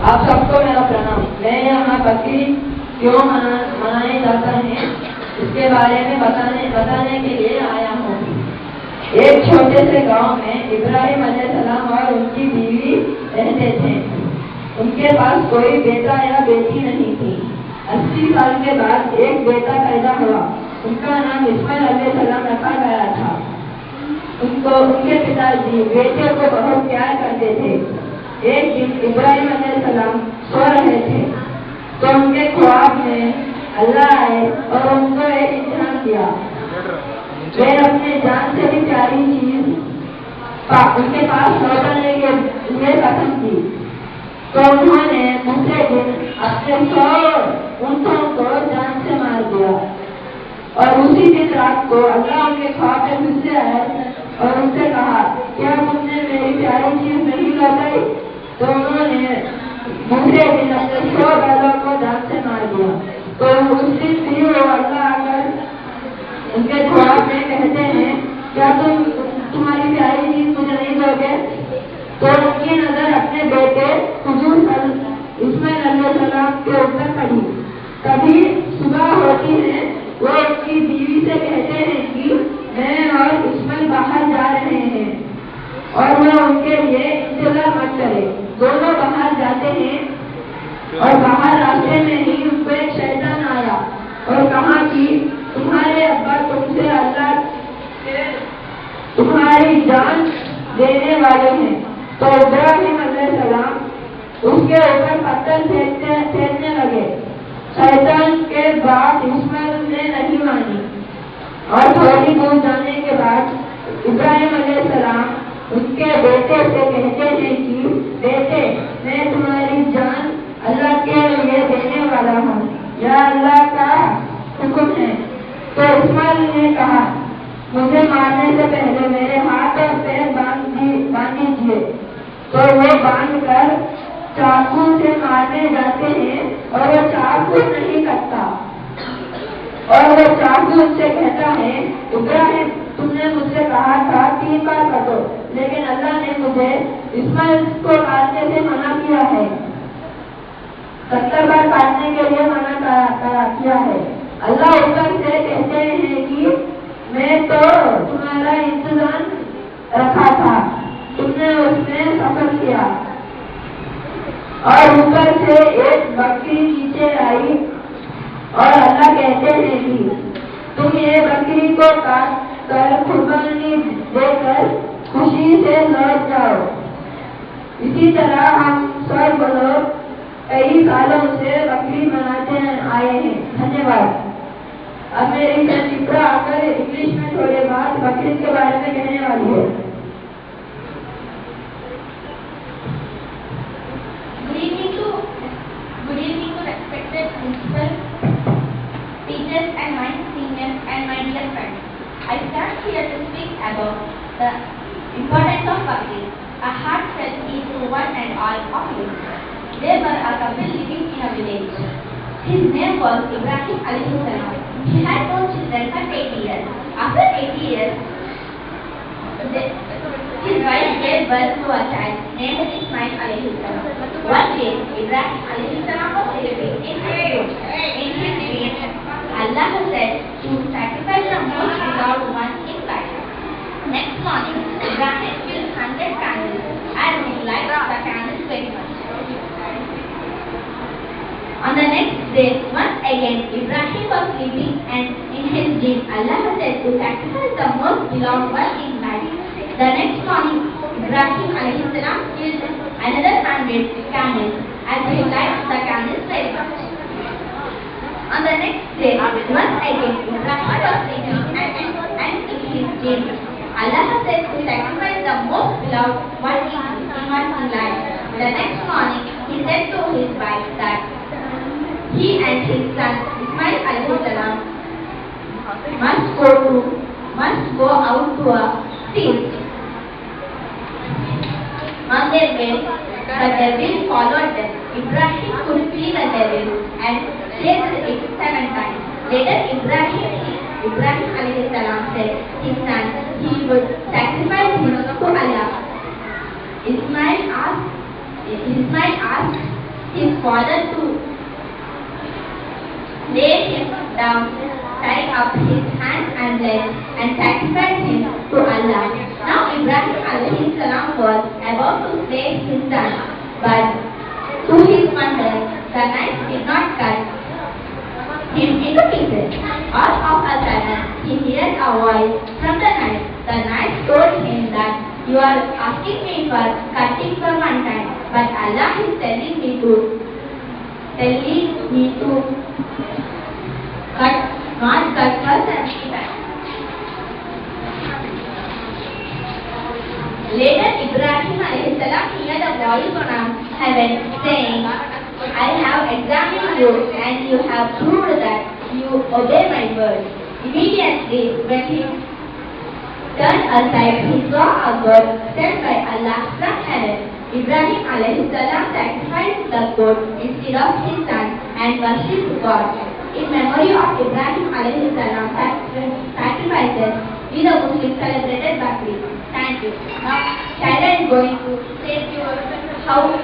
آپ سب کو میرا پرنام۔ میں یہاں بقرعید کیوں منائے جاتا ہے اس کے بارے میں بتانے کے لیے آیا ہوں۔ ایک چھوٹے سے گاؤں میں ابراہیم علیہ السلام اور ان کی بیوی رہتے تھے۔ ان کے پاس کوئی بیٹا یا بیٹی نہیں تھی۔ 80 سال کے بعد ایک بیٹا پیدا ہوا۔ ان کا نام اسماعیل علیہ السلام رکھا گیا تھا۔ ان کے پتا جی بیٹے کو بہت پیار کرتے تھے۔ ایک دن ابراہیم علیہ السلام سو رہے تھے تو ان کے خواب میں اللہ آئے اور ان کو ایک امتحان دیا۔ وہ اپنے جان سے بھی پیاری چیز ان کے پاس لوٹانے کے لیے قسم کی تو انہوں نے دوسرے دن اپنے 100 اونٹوں کو جان سے مار دیا۔ اور اسی دن رات کو اللہ ان کے خواب میں پھر سے آئے اور ان سے کہا کیا تم نے میری پیاری چیز نہیں لوٹائی؟ تو انہوں نے دوسرے دن اپنے 100 بیلوں کو جان سے مار دیا۔ تو اس دن بھی وہ اللہ آ کر ان کے خواب میں کہتے ہیں کیا تمہاری پیاری چیز مجھے نہیں دو گے؟ تو ان کی نظر اپنے بیٹے حضور اسماعیل علیہ السلام کے اوپر پڑی۔ کبھی صبح ہوتی ہے وہ ان کی بیوی سے کہتے ہیں کہ میں اور اسماعیل باہر جا رہے ہیں اور وہ ان کے لیے انتظار مت کرے۔ دونوں باہر جاتے ہیں اور باہر راستے میں ہی ان کو ایک شیطان آیا اور کہا کہ تمہارے ابا تم سے اللہ تمہاری جان دینے والے ہیں۔ تو ابراہیم علیہ السلام اس کے اوپر پتھر پھینکنے لگے۔ شیطان کے بات اسماعیل نے نہیں مانی اور تھوڑی دور جانے کے بعد ابراہیم علیہ السلام ان کے بیٹے سے کہتے ہیں کہ بیٹے میں تمہاری جان اللہ کے لیے دینے والا ہوں، یا اللہ کا حکم ہے۔ تو اسماعیل نے کہا مجھے مارنے سے پہلے میرے ہاتھ اور پیر باندھ دیجیے۔ تو وہ باندھ کر چاقو سے مارنے جاتے ہیں اور وہ چاقو نہیں کٹتا اور وہ چاقو ان سے کہتا ہے ابراہیم تم نے مجھ سے کہا تھا 3 بار کٹو، لیکن اللہ نے مجھے اسماعیل کو کاٹنے سے منع کیا ہے، 70 بار کاٹنے کے لیے منع کیا ہے۔ اللہ اوپر سے کہتے ہیں کہ میں تو تمہارا انتظام رکھا تھا، تم نے اس میں سفر کیا۔ اور اوپر سے ایک بکری نیچے آئی اور اللہ کہتے ہیں کہ تم یہ بکری کو کاٹ کر قربانی دے کر خوشی سے لوٹ جاؤ۔ اسی طرح ہم سب لوگ کئی سالوں سے بکری مناتے آئے ہیں۔ دھنیہ واد۔ اب میری فرینڈ اقرا آ کر انگلش میں تھوڑے بات بقرعید کے بارے میں کہنے والی ہے۔ Good evening to respected principal, teachers and my seniors and my dear friends. I stand here to speak about the importance of Baqreeid. A heartfelt peace to one and all of you. There were a couple living in a village. His name was Ibrahim alayhi salam. He had no children for 80 years. After 80 years, his wife gave birth to a child named Ismail alayhi salam. One day, Ibrahim alayhi salam was sleeping in his dream. Allah said to sacrifice the most beloved one in life. Next morning, Ibrahim killed 100 candles and he liked the candles very much. On the next day, once again, Ibrahim was sleeping and in his dream, Allah said to sacrifice the most beloved one in life. The next morning, Ibrahim alayhi salam killed another 100 camels as he liked the camels very much. On the next day, once again, Ibrahim was sleeping and in his dream, Allah said to sacrifice the most beloved one in life. The next morning, he said to his wife that he and his son Ismail alayhi salam must go out to a field. On their way, the devil followed them. Ibrahim could see the devil and chased it 7 times. Later, Ibrahim alayhi salam said his son he would sacrifice him to Allah. Ismail asked his father to lay him down, tie up his hands and legs and sacrifice him to Allah. Now Ibrahim alayhi salam was about to slay his son, but to his wonder, the knife did not cut him into pieces. All of a sudden, he heard a voice from the knife. The knife told him that you are asking me for cutting for one time, but Allah is telling me to cut, not cut for 70 times. Later, Ibrahim alayhi salam heard a voice from heaven saying, I have examined you and you have proved that you obey my word. Immediately, when he turned aside, he saw a goat sent by Allah from heaven. Ibrahim alayhi salam sacrificed the goat instead of his son and worshipped God. In memory of Ibrahim alayhi salam sacrifices, we the Muslims celebrated Bakri. Thank you. Now, Shaira is going to say to you how we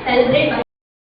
celebrate Bakri.